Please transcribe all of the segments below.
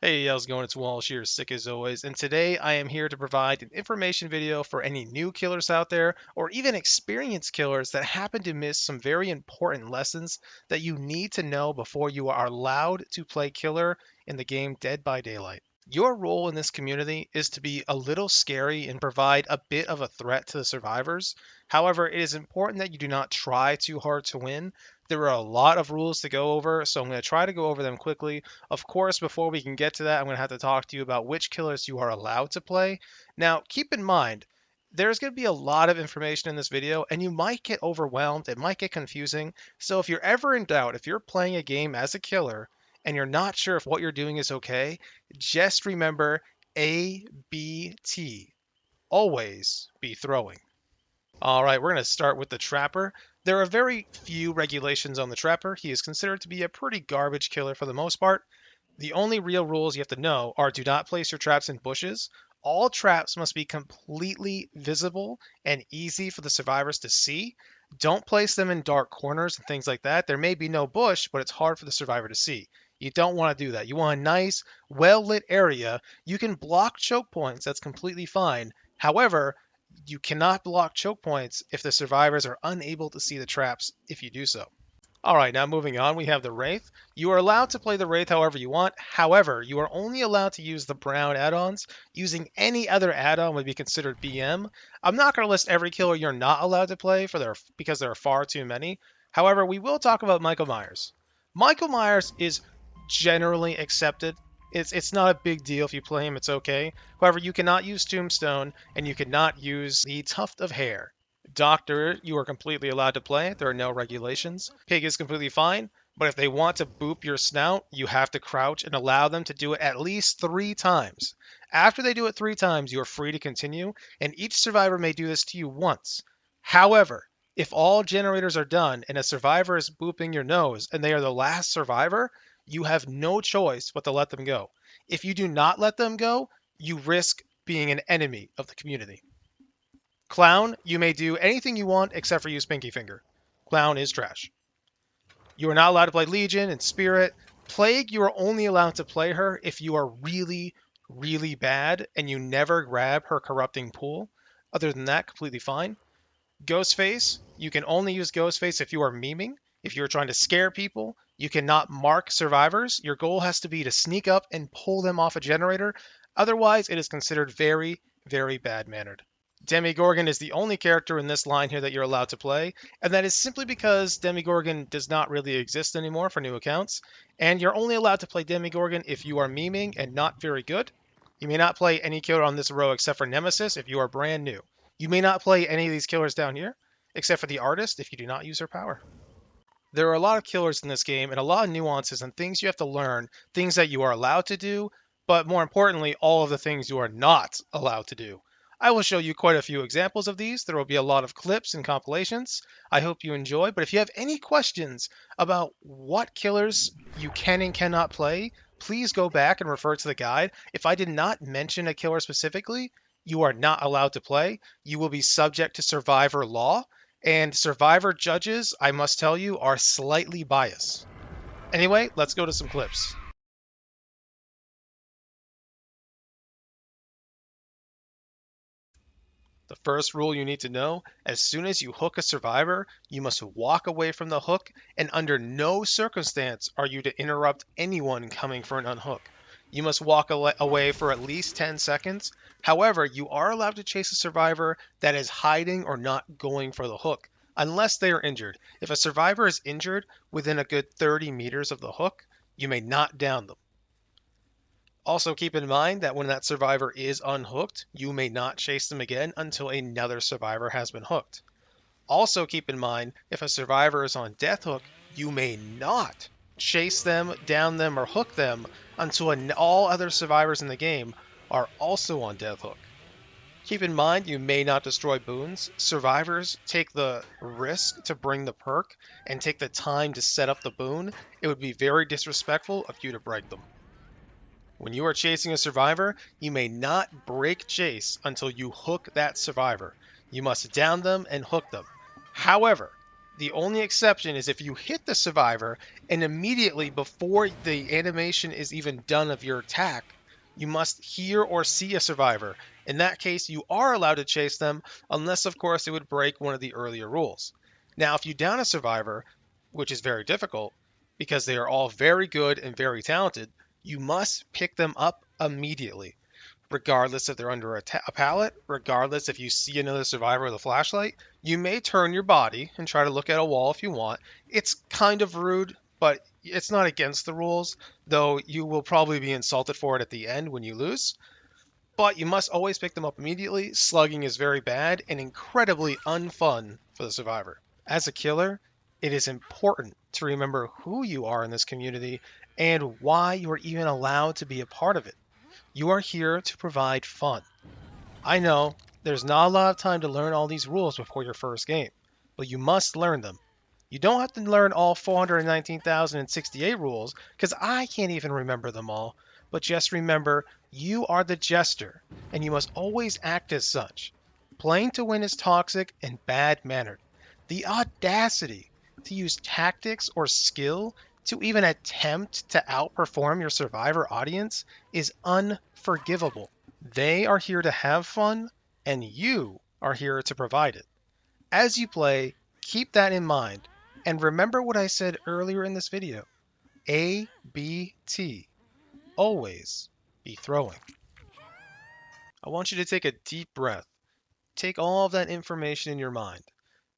Hey, how's it going? It's Walsh here, sick as always, and today I am here to provide an information video for any new killers out there, or even experienced killers that happen to miss some very important lessons that you need to know before you are allowed to play killer in the game Dead by Daylight. Your role in this community is to be a little scary and provide a bit of a threat to the survivors. However, it is important that you do not try too hard to win. There are a lot of rules to go over, so I'm going to try to go over them quickly. Of course, before we can get to that, I'm going to have to talk to you about which killers you are allowed to play. Now, keep in mind, there's going to be a lot of information in this video, and you might get overwhelmed. It might get confusing. So if you're ever in doubt, if you're playing a game as a killer and you're not sure if what you're doing is okay, just remember ABT. Always be throwing. All right, we're going to start with the Trapper. There are very few regulations on the Trapper. He is considered to be a pretty garbage killer for the most part. The only real rules you have to know are do not place your traps in bushes. All traps must be completely visible and easy for the survivors to see. Don't place them in dark corners and things like that. There may be no bush, but it's hard for the survivor to see. You don't want to do that. You want a nice, well lit area. You can block choke points, that's completely fine. However, you cannot block choke points if the survivors are unable to see the traps if you do so. All right, now moving on, we have the Wraith. You are allowed to play the Wraith however you want. However, you are only allowed to use the brown add-ons. Using any other add-on would be considered BM. I'm not going to list every killer you're not allowed to play because there are far too many. However, we will talk about Michael Myers. Michael Myers is generally accepted. It's not a big deal if you play him, it's okay. However, you cannot use Tombstone and you cannot use the Tuft of Hair. Doctor, you are completely allowed to play. There are no regulations. Pig is completely fine, but if they want to boop your snout, you have to crouch and allow them to do it at least 3 times. After they do it 3 times, you are free to continue, and each survivor may do this to you once. However, if all generators are done and a survivor is booping your nose and they are the last survivor, you have no choice but to let them go. If you do not let them go, you risk being an enemy of the community. Clown, you may do anything you want except for use Pinky Finger. Clown is trash. You are not allowed to play Legion and Spirit. Plague, you are only allowed to play her if you are really, really bad and you never grab her corrupting pool. Other than that, completely fine. Ghostface, you can only use Ghostface if you are memeing. If you're trying to scare people, you cannot mark survivors. Your goal has to be to sneak up and pull them off a generator. Otherwise, it is considered very, very bad mannered. Demigorgon is the only character in this line here that you're allowed to play, and that is simply because Demigorgon does not really exist anymore for new accounts, and you're only allowed to play Demigorgon if you are memeing and not very good. You may not play any killer on this row except for Nemesis if you are brand new. You may not play any of these killers down here, except for the Artist if you do not use her power. There are a lot of killers in this game and a lot of nuances and things you have to learn, things that you are allowed to do, but more importantly, all of the things you are not allowed to do. I will show you quite a few examples of these. There will be a lot of clips and compilations. I hope you enjoy, but if you have any questions about what killers you can and cannot play, please go back and refer to the guide. If I did not mention a killer specifically, you are not allowed to play. You will be subject to survivor law, and survivor judges, I must tell you, are slightly biased. Anyway, let's go to some clips. The first rule you need to know, as soon as you hook a survivor, you must walk away from the hook, and under no circumstance are you to interrupt anyone coming for an unhook. You must walk away for at least 10 seconds. However, you are allowed to chase a survivor that is hiding or not going for the hook, unless they are injured. If a survivor is injured within a good 30 meters of the hook, you may not down them. Also, keep in mind that when that survivor is unhooked, you may not chase them again until another survivor has been hooked. Also, keep in mind if a survivor is on death hook, you may not chase them, down them, or hook them until all other survivors in the game are also on death hook. Keep in mind you may not destroy boons. Survivors take the risk to bring the perk and take the time to set up the boon. It would be very disrespectful of you to break them. When you are chasing a survivor, you may not break chase until you hook that survivor. You must down them and hook them. However, The only exception is if you hit the survivor and immediately before the animation is even done of your attack, you must hear or see a survivor. In that case, you are allowed to chase them, unless, of course, it would break one of the earlier rules. Now, if you down a survivor, which is very difficult because they are all very good and very talented, you must pick them up immediately regardless if they're under a pallet, regardless if you see another survivor with a flashlight. You may turn your body and try to look at a wall if you want. It's kind of rude, but it's not against the rules, though you will probably be insulted for it at the end when you lose. But you must always pick them up immediately. Slugging is very bad and incredibly unfun for the survivor. As a killer, it is important to remember who you are in this community and why you are even allowed to be a part of it. You are here to provide fun. I know there's not a lot of time to learn all these rules before your first game, but you must learn them. You don't have to learn all 419,068 rules, because I can't even remember them all, but just remember you are the jester, and you must always act as such. Playing to win is toxic and bad mannered. The audacity to use tactics or skill to even attempt to outperform your survivor audience is unforgivable. They are here to have fun, and you are here to provide it. As you play, keep that in mind, and remember what I said earlier in this video. A, B, T. Always be throwing. I want you to take a deep breath. Take all of that information in your mind.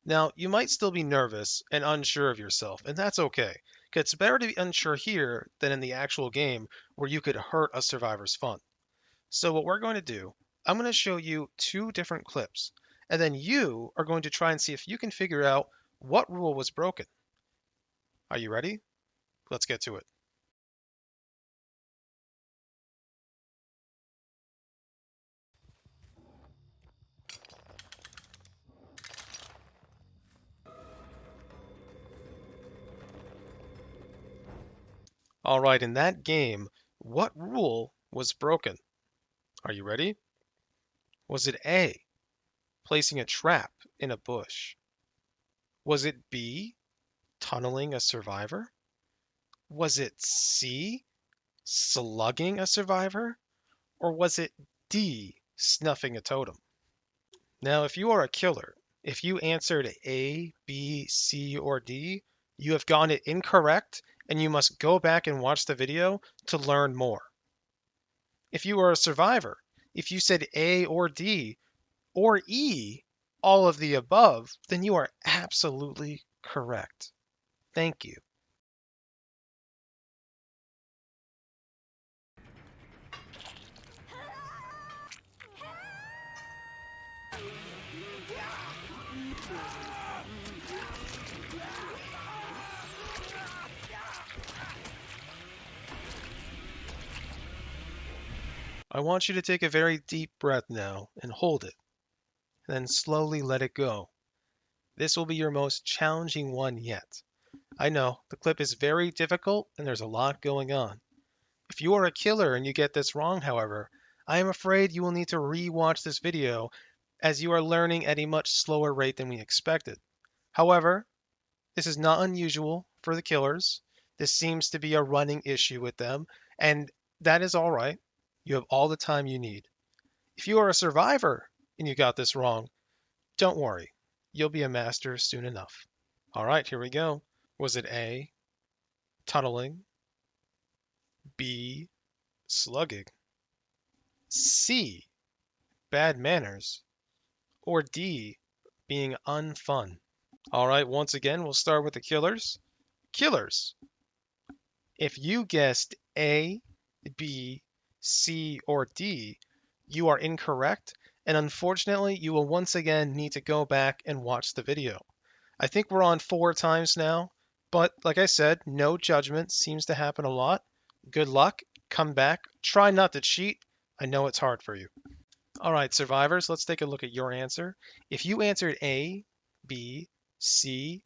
Now, you might still be nervous and unsure of yourself, and that's okay. 'Cause it's better to be unsure here than in the actual game where you could hurt a survivor's fun. So what we're going to do, I'm going to show you two different clips, and then you are going to try and see if you can figure out what rule was broken. Are you ready? Let's get to it. All right, in that game, what rule was broken? Are you ready? Was it A, placing a trap in a bush? Was it B, tunneling a survivor? Was it C, slugging a survivor? Or was it D, snuffing a totem? Now, if you are a killer, if you answered A, B, C, or D, you have gotten it incorrect and you must go back and watch the video to learn more. If you are a survivor, if you said A or D or E, all of the above, then you are absolutely correct. Thank you. I want you to take a very deep breath now and hold it, and then slowly let it go. This will be your most challenging one yet. I know, the clip is very difficult and there's a lot going on. If you are a killer and you get this wrong, however, I am afraid you will need to re-watch this video as you are learning at a much slower rate than we expected. However, this is not unusual for the killers. This seems to be a running issue with them, and that is all right. You have all the time you need. If you are a survivor and you got this wrong, don't worry. You'll be a master soon enough. All right, here we go. Was it A, tunneling, B, slugging, C, bad manners, or D, being unfun? All right, once again, we'll start with the killers. Killers, if you guessed A, B, C, or D, you are incorrect, and unfortunately, you will once again need to go back and watch the video. I think we're on 4 times now, but like I said, no judgment seems to happen a lot. Good luck, come back, try not to cheat. I know it's hard for you. All right, survivors, let's take a look at your answer. If you answered A, B, C,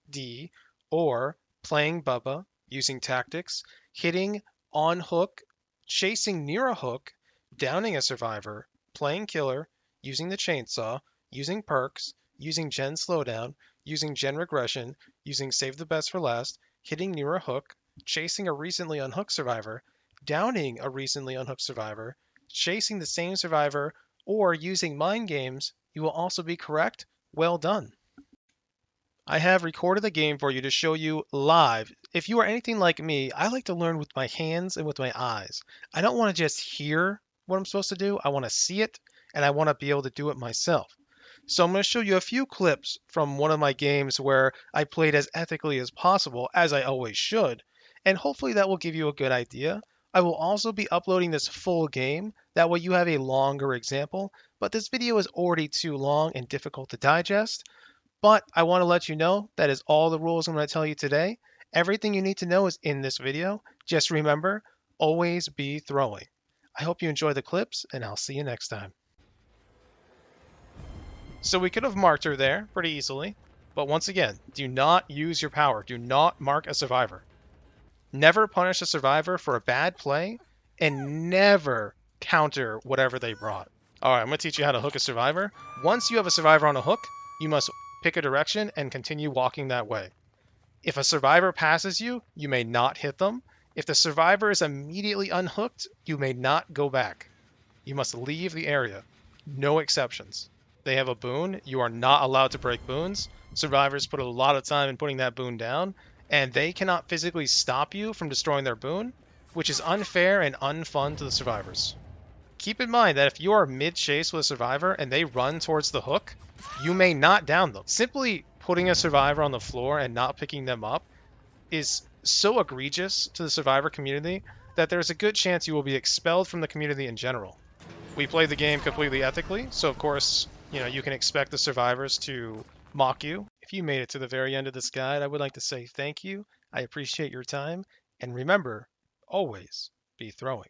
D, or playing Bubba, using tactics, hitting on hook, chasing near a hook, downing a survivor, playing killer, using the chainsaw, using perks, using gen slowdown, using gen regression, using save the best for last, hitting near a hook, chasing a recently unhooked survivor, downing a recently unhooked survivor, chasing the same survivor, or using mind games, you will also be correct. Well done. I have recorded the game for you to show you live. If you are anything like me, I like to learn with my hands and with my eyes. I don't want to just hear what I'm supposed to do. I want to see it and I want to be able to do it myself. So I'm going to show you a few clips from one of my games where I played as ethically as possible, as I always should, and hopefully that will give you a good idea. I will also be uploading this full game, that way you have a longer example, but this video is already too long and difficult to digest. But I want to let you know that is all the rules I'm going to tell you today. Everything you need to know is in this video. Just remember, always be throwing. I hope you enjoy the clips, and I'll see you next time. So we could have marked her there pretty easily, but once again, do not use your power. Do not mark a survivor. Never punish a survivor for a bad play, and never counter whatever they brought. All right, I'm going to teach you how to hook a survivor. Once you have a survivor on a hook, you must pick a direction and continue walking that way. If a survivor passes you, you may not hit them. If the survivor is immediately unhooked, you may not go back. You must leave the area. No exceptions. They have a boon. You are not allowed to break boons. Survivors put a lot of time in putting that boon down, and they cannot physically stop you from destroying their boon, which is unfair and unfun to the survivors. Keep in mind that if you are mid-chase with a survivor and they run towards the hook, you may not down them. Simply putting a survivor on the floor and not picking them up is so egregious to the survivor community that there's a good chance you will be expelled from the community in general. We play the game completely ethically, so of course, you can expect the survivors to mock you. If you made it to the very end of this guide, I would like to say thank you. I appreciate your time, and remember, always be throwing.